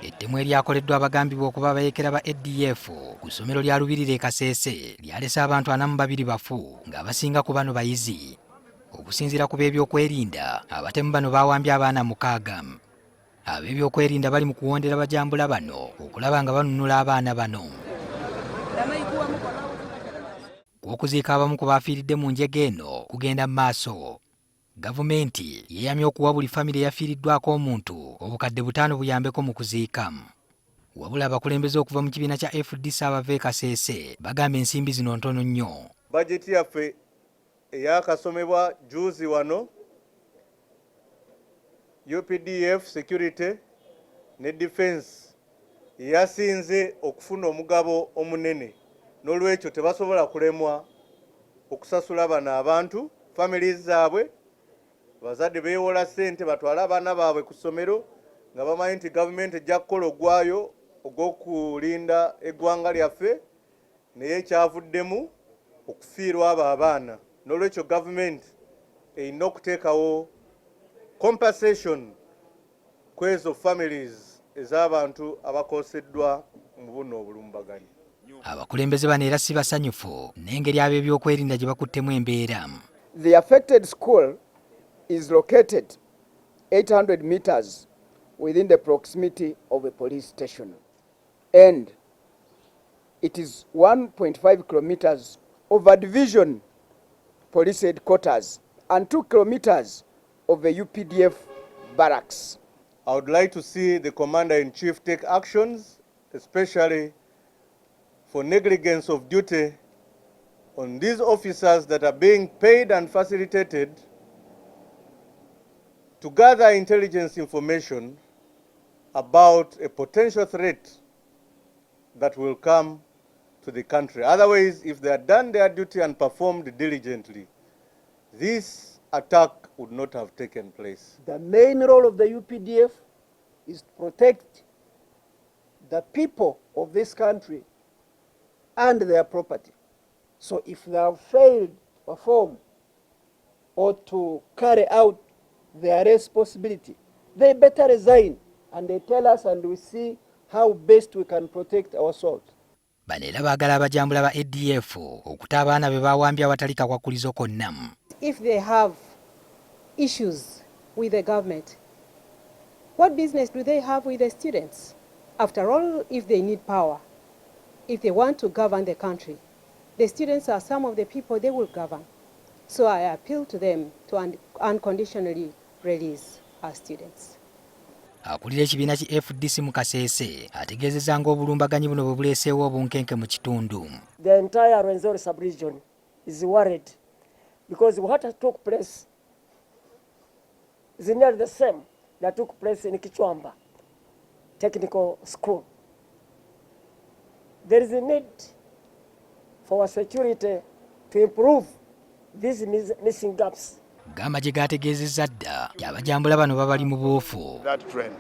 Ettemu eryakoleddwa abagambibwa okuba abayeekera ba ADF ku ssomero lya Lubirira e Kasese lyalese abantu 42 bafu ng'abasinga ku bano bayizi. Okusinziira ku b'ebyokwerinda, abatemu bano baawambye abaana 6. Ab'ebyokwerinda bali mu kuwondera bajambula bano okulaba nga banunula abaana bano. Okuziika abamu ku baafiiridde mu njege eno kugenda mu maaso. Gavumenti yeeyamye okuwa buli famire eyafiiriddwako omuntu obukadde 5 buyambeko mu kuziika. Wabula abakulembeze okuva mu kibiina kya FDC E Kasese bagamba ensimbi zino ntono nnyo. Bajeti yaffe eyakasomebwa juzi wano, UPDF security ne defense yasinze okufuna omugabo omunene, n'olwekyo tebasobola kulemwa okusasula bano abantu families zaabwe. Bazadde beewola ssente batwale abaana baabwe ku ssomero nga bamanyi nti gavumenti ejja kukola ogwayo ogw'okulinda eggwanga lyaffe, naye ekyavuddemu okufiirwa abo abaana. N'olwekyo gavumenti erina okuteekawo compensation ku ezo families ez'abantu abakoseddwa mu buno obulumbaganyi. Abakulembeze bano era si basanyufu n'engeri ab'ebyokwerinda gye bakuttemu embeera. The affected school is located 800 meters within the proximity of a police station, and it is 1.5 kilometers of a division police headquarters and 2 kilometers of a UPDF barracks. I would like to see the Commander-in-Chief take actions, especially for negligence of duty on these officers that are being paid and facilitated to gather intelligence information about a potential threat that will come to the country. Otherwise, if they had done their duty and performed diligently, this attack would not have taken place. The main role of the UPDF is to protect the people of this country and their property. So if they have failed to perform or to carry out their responsibility, they better resign and they tell us, and we see how best we can protect ourselves. Bano era baagala abajambula ba ADF okuta abaana be baawambye awatali kakwakulizo konna. If they have issues with the government, what business do they have with the students? After all, if they need power, if they want to govern the country, the students are some of the people they will govern. So I appeal to them to unconditionally release our students. Akulira ekibiina ki FDC mu Kasese ategeezezza ng'obulumbaganyi buno bwe buleeseewo obunkenke mu kitundu. The entire Rwenzori sub-region is worried because what took place is nearly the same that took place in Kichwamba Technical School. There is a need for our security to improve these missing gaps. Gamba gye gaategeezezza dda abajambula bano babali mu bwofu. That trend